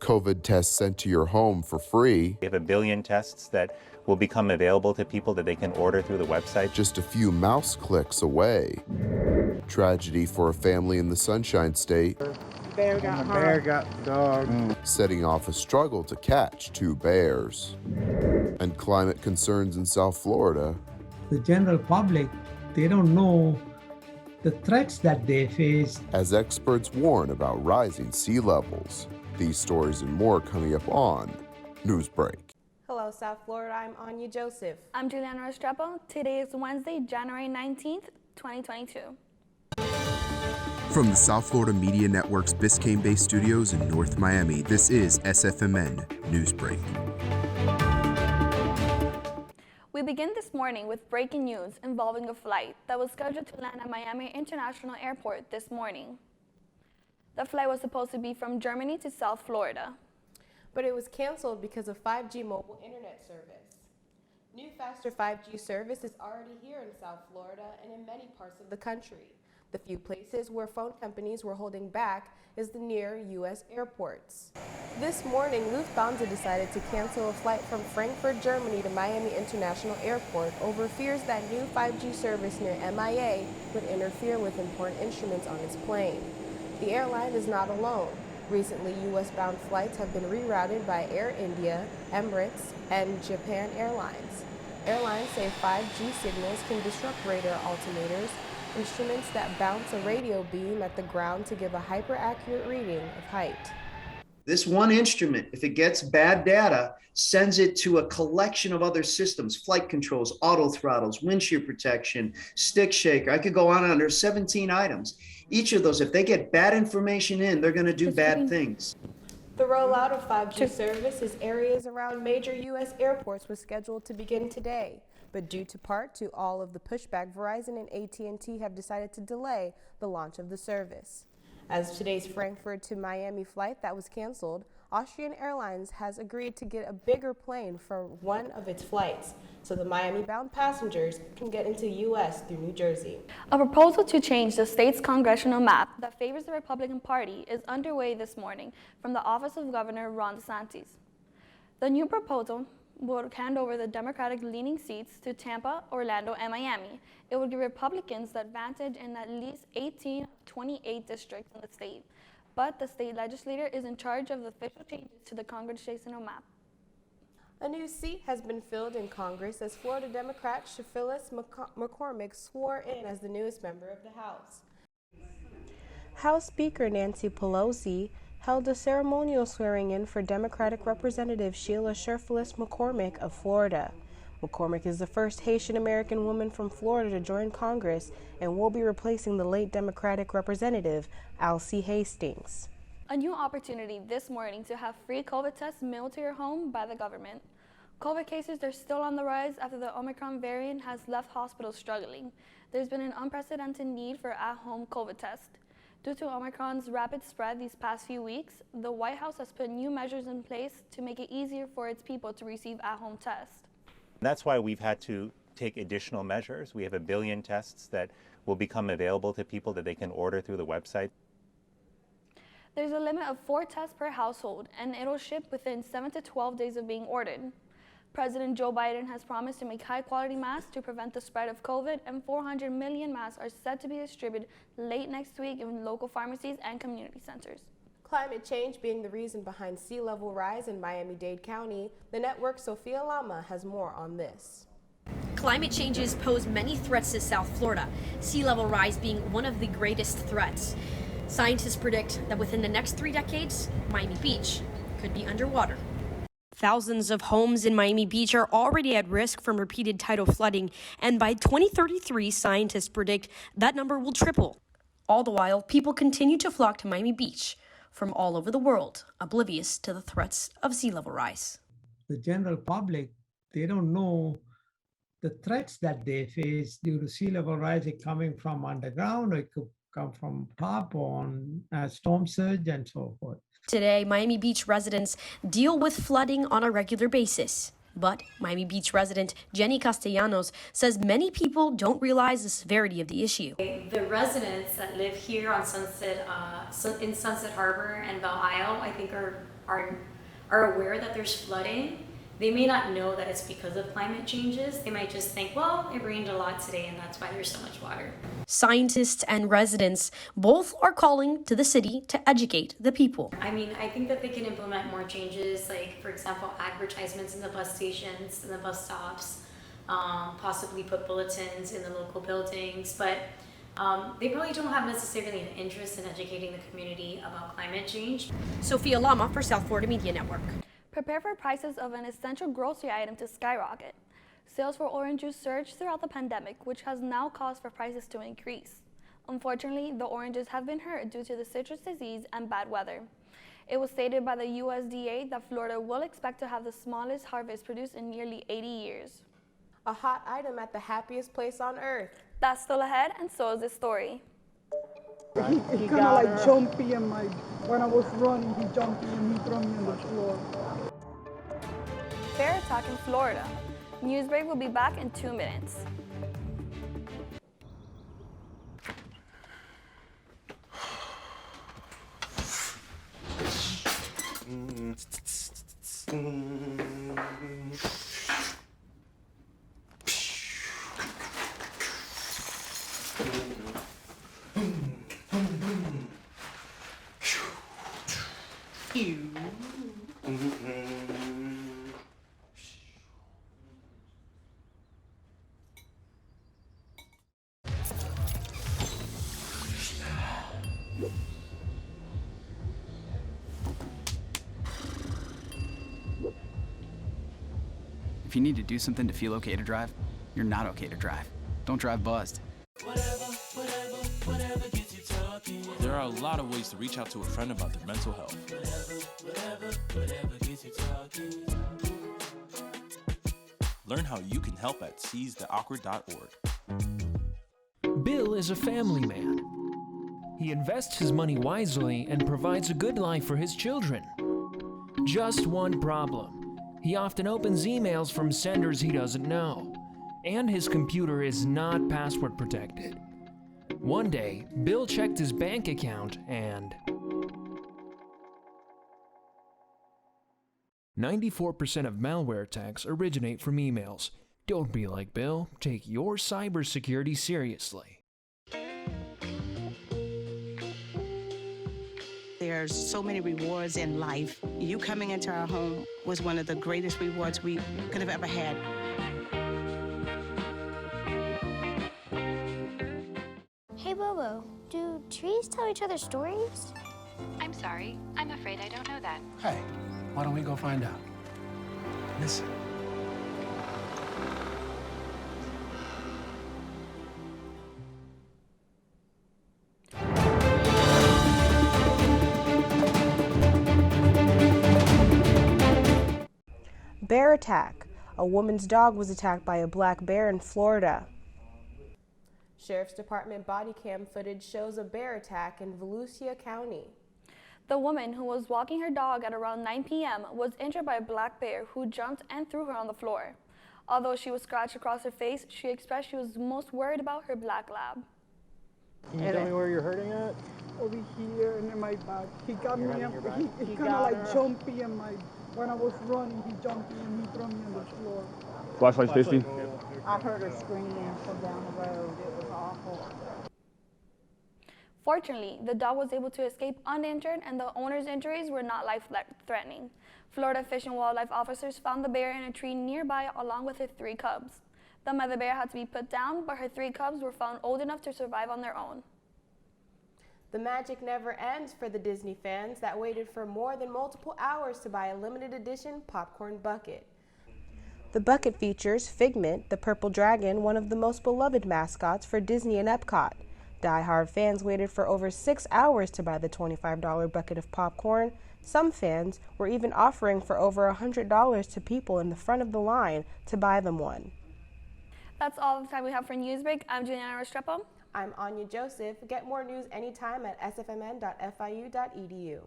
COVID tests sent to your home for free. We have 1 billion tests that will become available to people that they can order through the website. Just a few mouse clicks away. Tragedy for a family in the Sunshine State. Bear got the dog. Setting off a struggle to catch 2 bears. And climate concerns in South Florida. The general public, they don't know the threats that they face. As experts warn about rising sea levels. These stories and more coming up on Newsbreak. Hello, South Florida. I'm Anya Joseph. I'm Juliana Restrepo. Today is Wednesday, January 19th, 2022. From the South Florida Media Network's Biscayne-based studios in North Miami, this is SFMN Newsbreak. We begin this morning with breaking news involving a flight that was scheduled to land at Miami International Airport this morning. The flight was supposed to be from Germany to South Florida, but it was canceled because of 5G mobile internet service. New faster 5G service is already here in South Florida and in many parts of the country. The few places where phone companies were holding back is the near U.S. airports. This morning, Lufthansa decided to cancel a flight from Frankfurt, Germany to Miami International Airport over fears that new 5G service near MIA would interfere with important instruments on its plane. The airline is not alone. Recently, U.S.-bound flights have been rerouted by Air India, Emirates, and Japan Airlines. Airlines say 5G signals can disrupt radar altimeters, instruments that bounce a radio beam at the ground to give a hyper-accurate reading of height. This one instrument, if it gets bad data, sends it to a collection of other systems, flight controls, auto throttles, windshield protection, stick shaker. I could go on and on. There's 17 items. Each of those, if they get bad information in, they're going to do bad things. The rollout of 5G service in areas around major U.S. airports was scheduled to begin today. But due to part to all of the pushback, Verizon and AT&T have decided to delay the launch of the service. As today's Frankfurt to Miami flight that was canceled, Austrian Airlines has agreed to get a bigger plane for one of its flights, so the Miami-bound passengers can get into U.S. through New Jersey. A proposal to change the state's congressional map that favors the Republican Party is underway this morning from the office of Governor Ron DeSantis. The new proposal would hand over the Democratic-leaning seats to Tampa, Orlando, and Miami. It would give Republicans the advantage in at least 18 of 28 districts in the state. But the state legislature is in charge of the official changes to the congressional map. A new seat has been filled in Congress as Florida Democrat Phyllis McCormick swore in as the newest member of the House. House Speaker Nancy Pelosi held a ceremonial swearing-in for Democratic Representative Sheila Sherfless McCormick of Florida. McCormick is the first Haitian-American woman from Florida to join Congress and will be replacing the late Democratic Representative Alcee Hastings. A new opportunity this morning to have free COVID tests mailed to your home by the government. COVID cases are still on the rise after the Omicron variant has left hospitals struggling. There's been an unprecedented need for at-home COVID tests. Due to Omicron's rapid spread these past few weeks, the White House has put new measures in place to make it easier for its people to receive at-home tests. That's why we've had to take additional measures. We have 1 billion tests that will become available to people that they can order through the website. There's a limit of 4 tests per household, and it'll ship within 7 to 12 days of being ordered. President Joe Biden has promised to make high-quality masks to prevent the spread of COVID, and 400 million masks are set to be distributed late next week in local pharmacies and community centers. Climate change being the reason behind sea level rise in Miami-Dade County, the network's Sophia Lama has more on this. Climate changes pose many threats to South Florida, sea level rise being one of the greatest threats. Scientists predict that within the next 3 decades, Miami Beach could be underwater. Thousands of homes in Miami Beach are already at risk from repeated tidal flooding, and by 2033, scientists predict that number will triple. All the while, people continue to flock to Miami Beach from all over the world, oblivious to the threats of sea level rise. The general public, they don't know the threats that they face due to sea level rise coming from underground, or it could come from top on storm surge and so forth. Today, Miami Beach residents deal with flooding on a regular basis. But Miami Beach resident Jenny Castellanos says many people don't realize the severity of the issue. The residents that live here on in Sunset Harbor and Belle Isle, I think are are aware that there's flooding, they may not know that it's because of climate changes. They might just think, well, it rained a lot today and that's why there's so much water. Scientists and residents both are calling to the city to educate the people. I mean, I think that they can implement more changes, like, for example, advertisements in the bus stations and the bus stops, possibly put bulletins in the local buildings, but they probably don't have necessarily an interest in educating the community about climate change. Sophia Lama for South Florida Media Network. Prepare for prices of an essential grocery item to skyrocket. Sales for orange juice surged throughout the pandemic, which has now caused for prices to increase. Unfortunately, the oranges have been hurt due to the citrus disease and bad weather. It was stated by the USDA that Florida will expect to have the smallest harvest produced in nearly 80 years. A hot item at the happiest place on earth. That's still ahead, and so is this story. He kind of like jumpy and like when I was running, he jumped me and he threw me on the floor. Bear attack in Florida. Newsbreak will be back in 2 minutes. If you need to do something to feel okay to drive, you're not okay to drive. Don't drive buzzed. There are a lot of ways to reach out to a friend about their mental health. Learn how you can help at seizetheawkward.org. Bill is a family man. He invests his money wisely and provides a good life for his children. Just one problem. He often opens emails from senders he doesn't know, and his computer is not password protected. One day, Bill checked his bank account and 94% of malware attacks originate from emails. Don't be like Bill. Take your cybersecurity seriously. There's so many rewards in life. You coming into our home was one of the greatest rewards we could have ever had. Hey Bobo, do trees tell each other stories? I'm sorry, I'm afraid I don't know that. Hey, why don't we go find out? Listen. Bear attack. A woman's dog was attacked by a black bear in Florida. Sheriff's Department body cam footage shows a bear attack in Volusia County. The woman, who was walking her dog at around 9 p.m., was injured by a black bear who jumped and threw her on the floor. Although she was scratched across her face, she expressed she was most worried about her black lab. Can you tell me where you're hurting at? Over here and in my back. He got me up. He kind of like jumpy and like when I was running, he jumped me and he threw me on the floor. Flashlight's 50. I heard her screaming from down the road. It was awful. Fortunately, the dog was able to escape uninjured and the owner's injuries were not life-threatening. Florida Fish and Wildlife officers found the bear in a tree nearby along with her 3 cubs. The mother bear had to be put down, but her 3 cubs were found old enough to survive on their own. The magic never ends for the Disney fans that waited for more than multiple hours to buy a limited edition popcorn bucket. The bucket features Figment, the purple dragon, one of the most beloved mascots for Disney and Epcot. Die-hard fans waited for over 6 hours to buy the $25 bucket of popcorn. Some fans were even offering for over $100 to people in the front of the line to buy them one. That's all the time we have for Newsbreak. I'm Juliana Restrepo. I'm Anya Joseph. Get more news anytime at sfmn.fiu.edu.